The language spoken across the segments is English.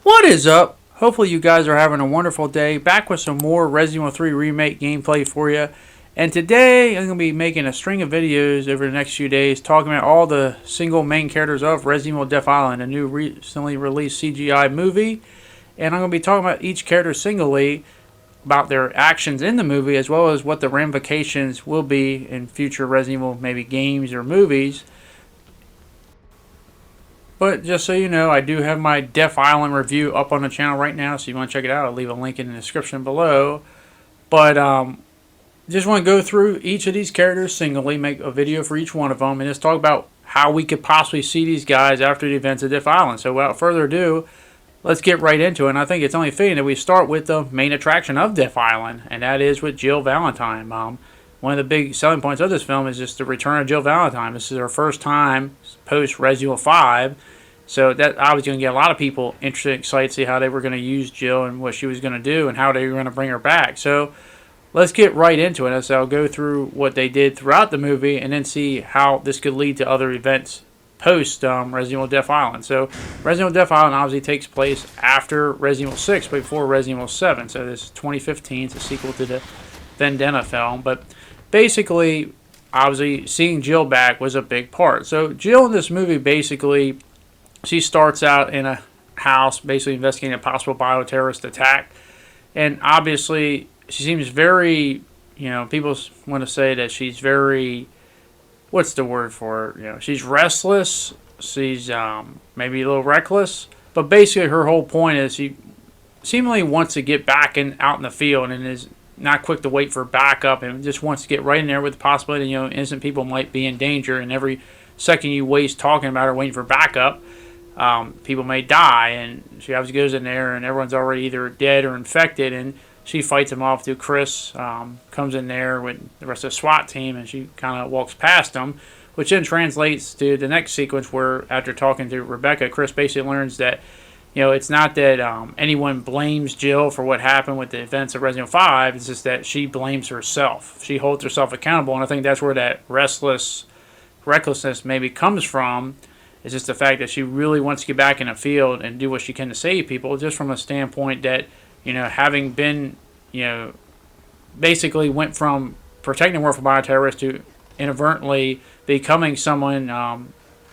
What is up? Hopefully you guys are having a wonderful day. Back with some more Resident Evil 3 Remake gameplay for you. And today I'm going to be making a string of videos over the next few days talking about all the single main characters of Resident Evil Death Island, a new recently released CGI movie. And I'm going to be talking about each character singly, about their actions in the movie, as well as what the ramifications will be in future Resident Evil maybe games or movies. But just so you know, I do have my Death Island review up on the channel right now, so if you want to check it out, I'll leave a link in the description below. But just want to go through each of these characters singly, make a video for each one of them, and just talk about how we could possibly see these guys after the events of Death Island. So without further ado, let's get right into it. And I think it's only fitting that we start with the main attraction of Death Island, and that is with Jill Valentine. One of the big selling points of this film is just the return of Jill Valentine. This is her first time post Resident Evil 5. So that obviously going to get a lot of people interested and excited to see how they were going to use Jill and what she was going to do and how they were going to bring her back. So let's get right into it. So I'll go through what they did throughout the movie and then see how this could lead to other events post Resident Evil Death Island. So Resident Evil Death Island obviously takes place after Resident Evil 6, but before Resident Evil 7. So this is 2015. It's a sequel to the Vendetta film. But basically, obviously, seeing Jill back was a big part. So Jill in this movie, basically, she starts out in a house, basically investigating a possible bioterrorist attack. And obviously, she seems very, people want to say that she's very, what's the word for her? She's restless. She's maybe a little reckless. But basically, her whole point is she seemingly wants to get back out in the field and is not quick to wait for backup and just wants to get right in there with the possibility, innocent people might be in danger, and every second you waste talking about her waiting for backup, people may die. And she obviously goes in there and everyone's already either dead or infected, and she fights them off through Chris, comes in there with the rest of the SWAT team, and she kind of walks past them, which then translates to the next sequence where, after talking to Rebecca, Chris basically learns that it's not that anyone blames Jill for what happened with the events of Resident Evil 5. It's just that she blames herself. She holds herself accountable, and I think that's where that recklessness maybe comes from. It's just the fact that she really wants to get back in the field and do what she can to save people, just from a standpoint that, having been, basically went from protecting the world from bioterrorists to inadvertently becoming someone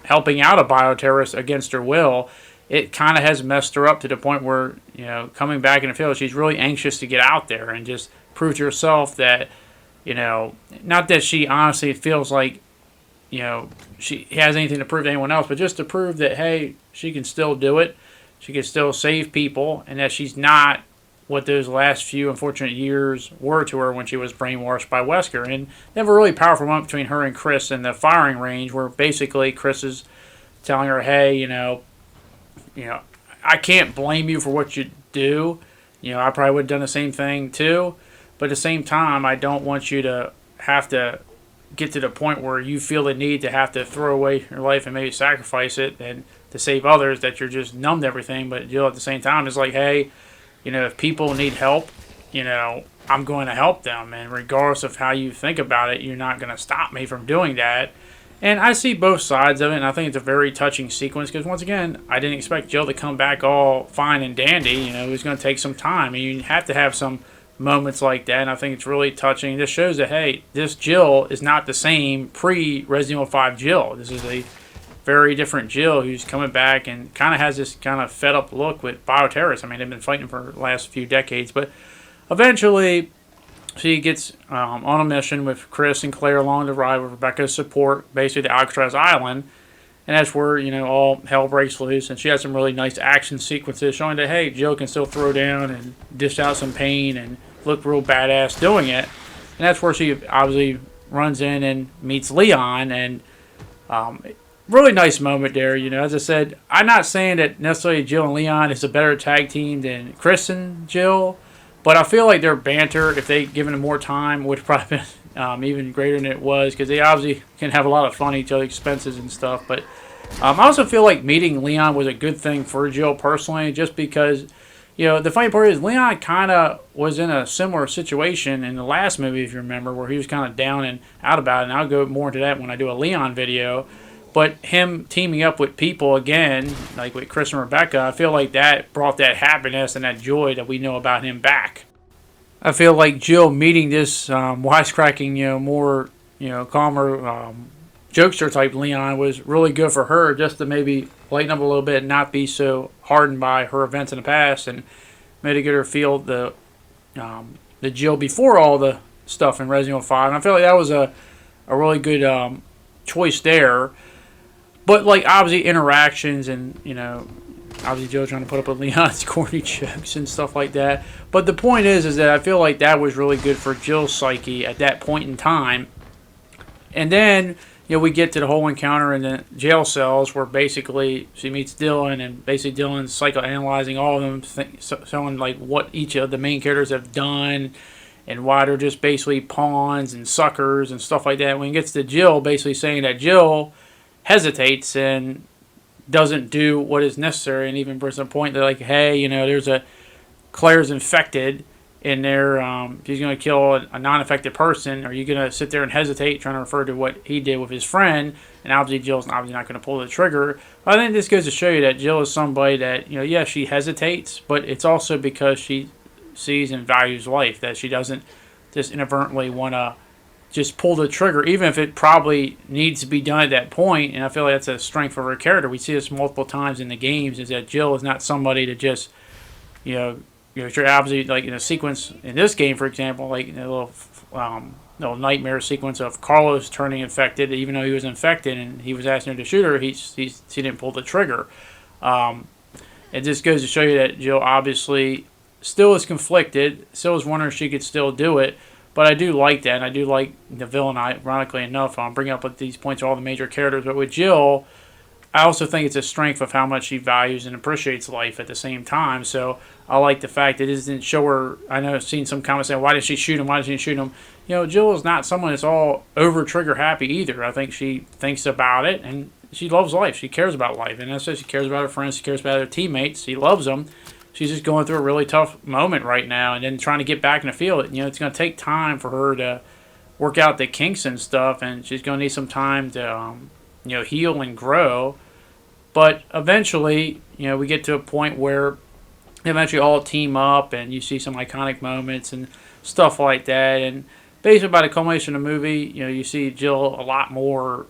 helping out a bioterrorist against her will. It kind of has messed her up to the point where, coming back in the field, she's really anxious to get out there and just prove to herself that, not that she honestly feels like, she has anything to prove to anyone else, but just to prove that, hey, she can still do it. She can still save people, and that she's not what those last few unfortunate years were to her when she was brainwashed by Wesker. And they have a really powerful moment between her and Chris in the firing range, where basically Chris is telling her, hey, I can't blame you for what you do. I probably would have done the same thing too. But at the same time, I don't want you to have to get to the point where you feel the need to have to throw away your life and maybe sacrifice it and to save others, that you're just numb to everything. But Jill at the same time is like, hey, if people need help, I'm going to help them. And regardless of how you think about it, you're not going to stop me from doing that. And I see both sides of it, and I think it's a very touching sequence because, once again, I didn't expect Jill to come back all fine and dandy. It was going to take some time, and you have to have some moments like that, and I think it's really touching. This shows that, hey, this Jill is not the same pre-Resident Evil 5 Jill. This is a very different Jill who's coming back and kind of has this kind of fed-up look with bioterrorists. I mean, they've been fighting for the last few decades, but eventually she gets on a mission with Chris and Claire along the ride with Rebecca's support, basically to Alcatraz Island. And that's where, all hell breaks loose. And she has some really nice action sequences showing that, hey, Jill can still throw down and dish out some pain and look real badass doing it. And that's where she obviously runs in and meets Leon. And really nice moment there. As I said, I'm not saying that necessarily Jill and Leon is a better tag team than Chris and Jill. But I feel like their banter, if they given them more time, would have probably been even greater than it was, because they obviously can have a lot of fun at each other's expenses and stuff. But I also feel like meeting Leon was a good thing for Jill personally, just because, the funny part is Leon kind of was in a similar situation in the last movie, if you remember, where he was kind of down and out about it. And I'll go more into that when I do a Leon video. But him teaming up with people again, like with Chris and Rebecca, I feel like that brought that happiness and that joy that we know about him back. I feel like Jill meeting this wisecracking, more, calmer jokester type Leon was really good for her, just to maybe lighten up a little bit and not be so hardened by her events in the past, and made it get her feel the Jill before all the stuff in Resident Evil 5. And I feel like that was a really good choice there. But like obviously interactions and obviously Jill trying to put up with Leon's corny jokes and stuff like that. But the point is that I feel like that was really good for Jill's psyche at that point in time. And then we get to the whole encounter in the jail cells where basically she meets Dylan, and basically Dylan's psychoanalyzing all of them, showing like what each of the main characters have done and why they're just basically pawns and suckers and stuff like that. When it gets to Jill, basically saying that Jill hesitates and doesn't do what is necessary, and even brings a point that like, hey, there's Claire's infected in there. He's going to kill a non-infected person. Are you going to sit there and hesitate, trying to refer to what he did with his friend? And obviously Jill's obviously not going to pull the trigger. But I think this goes to show you that Jill is somebody that, yeah, she hesitates, but it's also because she sees and values life, that she doesn't just inadvertently want to just pull the trigger, even if it probably needs to be done at that point. And I feel like that's a strength of her character. We see this multiple times in the games, is that Jill is not somebody to just, you're obviously, like in a sequence in this game, for example, like in a little nightmare sequence of Carlos turning infected, even though he was infected and he was asking her to shoot her, she didn't pull the trigger. It just goes to show you that Jill obviously still is conflicted, still is wondering if she could still do it. But I do like that, and I do like the villain, ironically enough. I'm bringing up with these points all the major characters, but with Jill, I also think it's a strength of how much she values and appreciates life at the same time. So I like the fact that it doesn't show her. I know I've seen some comments saying, why did she shoot him? Why did she shoot him? Jill is not someone that's all over trigger happy either. I think she thinks about it, and she loves life. She cares about life. And that's why she cares about her friends. She cares about her teammates. She loves them. She's just going through a really tough moment right now, and then trying to get back in the field. It's going to take time for her to work out the kinks and stuff, and she's going to need some time to, heal and grow. But eventually, we get to a point where they eventually all team up, and you see some iconic moments and stuff like that. And basically, by the culmination of the movie, you see Jill a lot more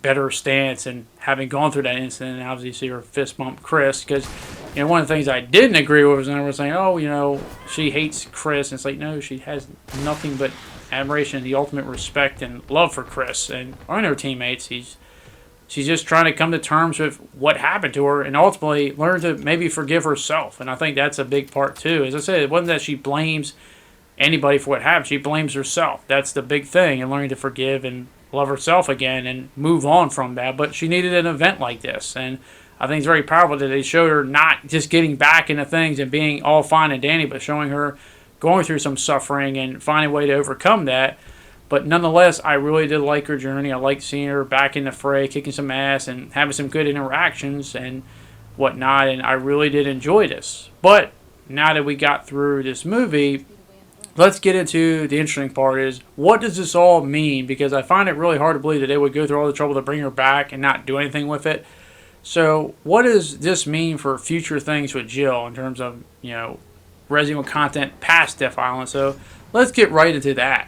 better stance, and having gone through that incident, and obviously you see her fist bump Chris, because one of the things I didn't agree with was when they were saying, oh, she hates Chris, and it's like, no, she has nothing but admiration, the ultimate respect and love for Chris and her teammates. She's just trying to come to terms with what happened to her, and ultimately learn to maybe forgive herself. And I think that's a big part too. As I said, it wasn't that she blames anybody for what happened. She blames herself. That's the big thing, and learning to forgive and love herself again and move on from that. But she needed an event like this, and I think it's very powerful that they showed her not just getting back into things and being all fine and dandy, but showing her going through some suffering and finding a way to overcome that. But nonetheless, I really did like her journey. I liked seeing her back in the fray, kicking some ass and having some good interactions and whatnot, and I really did enjoy this. But now that we got through this movie, let's get into the interesting part, is what does this all mean? Because I find it really hard to believe that they would go through all the trouble to bring her back and not do anything with it. So what does this mean for future things with Jill in terms of, Resident Evil content past Death Island? So let's get right into that.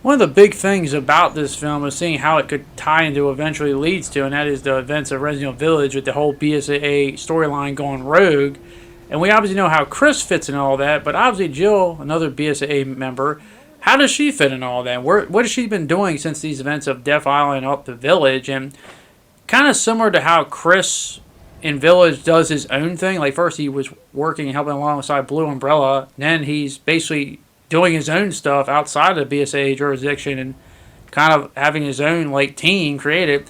One of the big things about this film is seeing how it could tie into eventually leads to, and that is the events of Resident Evil Village with the whole BSAA storyline going rogue. And we obviously know how Chris fits in all that, but obviously Jill, another BSAA member, how does she fit in all that? What has she been doing since these events of Death Island up the Village? And kind of similar to how Chris in Village does his own thing. Like first he was working and helping alongside Blue Umbrella, then he's basically doing his own stuff outside of the BSAA jurisdiction and kind of having his own team created.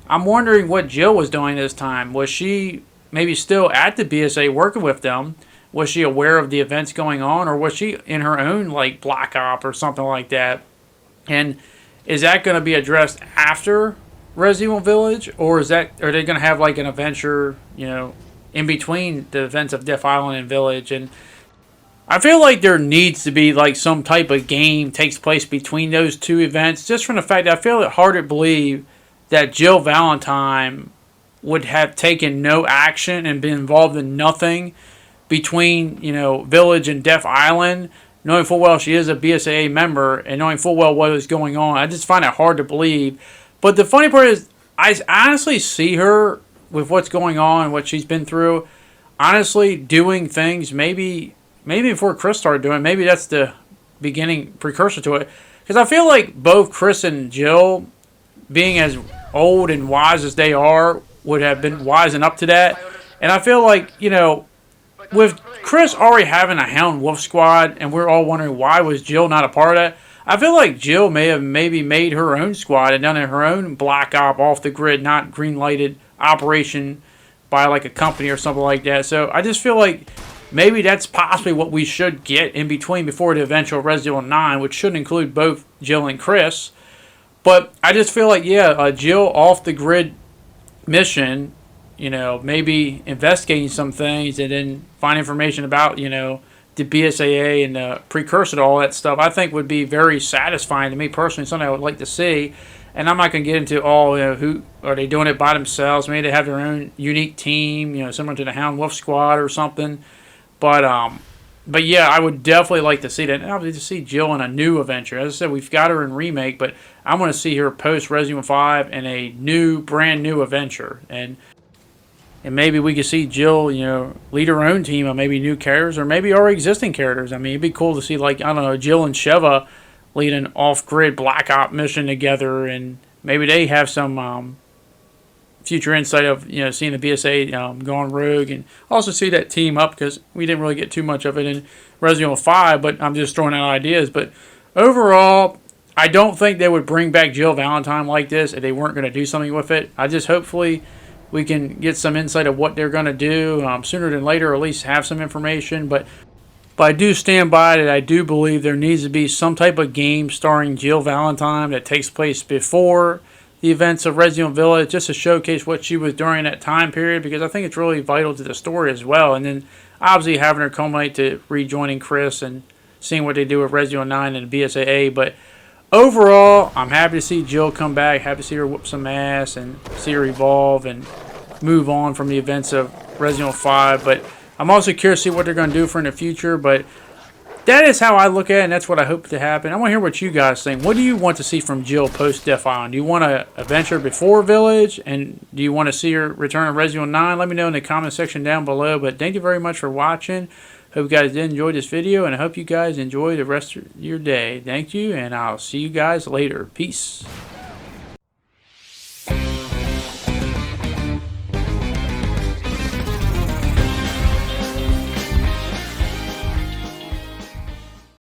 I'm wondering what Jill was doing this time. Was she maybe still at the BSA working with them? Was she aware of the events going on, or was she in her own Black Op or something like that? And is that going to be addressed after Resident Evil Village, or are they going to have an adventure, in between the events of Death Island and Village? And I feel like there needs to be some type of game takes place between those two events, just from the fact that I feel it hard to believe that Jill Valentine would have taken no action and been involved in nothing between, Village and Death Island, knowing full well she is a BSAA member and knowing full well what is going on. I just find it hard to believe. But the funny part is, I honestly see her with what's going on, what she's been through, honestly doing things maybe before Chris started doing. Maybe that's the beginning precursor to it. Because I feel like both Chris and Jill, being as old and wise as they are, would have been wising up to that. And I feel like, with Chris already having a Hound Wolf squad, and we're all wondering why was Jill not a part of that, I feel like Jill may have maybe made her own squad and done it her own black op, off the grid, not green lighted operation by like a company or something like that. So I just feel like maybe that's possibly what we should get in between before the eventual Resident Evil 9, which should include both Jill and Chris. But I just feel like, a Jill off the grid mission, maybe investigating some things and then find information about, the BSAA and the precursor to all that stuff, I think would be very satisfying to me personally, something I would like to see. And I'm not going to get into all, who are they doing it by themselves? Maybe they have their own unique team, similar to the Hound Wolf Squad or something. But yeah, I would definitely like to see that. And obviously to see Jill in a new adventure. As I said, we've got her in Remake, but I want to see her post Resident Evil 5 in a brand new adventure. And maybe we could see Jill, lead her own team of maybe new characters or maybe our existing characters. I mean, it'd be cool to see, like, I don't know, Jill and Sheva lead an off-grid Black Op mission together, and maybe they have some future insight of, seeing the BSA going rogue, and also see that team up, because we didn't really get too much of it in Resident Evil 5, but I'm just throwing out ideas. But overall, I don't think they would bring back Jill Valentine like this if they weren't going to do something with it. I just hopefully we can get some insight of what they're going to do sooner than later, or at least have some information. But I do stand by that. I do believe there needs to be some type of game starring Jill Valentine that takes place before the events of Resident Evil Village, just to showcase what she was during that time period, because I think it's really vital to the story as well. And then obviously having her culminate to rejoining Chris and seeing what they do with Resident Evil 9 and BSAA. But overall, I'm happy to see Jill come back, happy to see her whoop some ass and see her evolve and move on from the events of Resident Evil 5. But I'm also curious to see what they're going to do for in the future. But that is how I look at it, and that's what I hope to happen. I want to hear what you guys think. What do you want to see from Jill post Death Island? Do you want an adventure before Village? And do you want to see her return to Resident Evil 9? Let me know in the comment section down below. But thank you very much for watching. Hope you guys did enjoy this video, and I hope you guys enjoy the rest of your day. Thank you, and I'll see you guys later. Peace.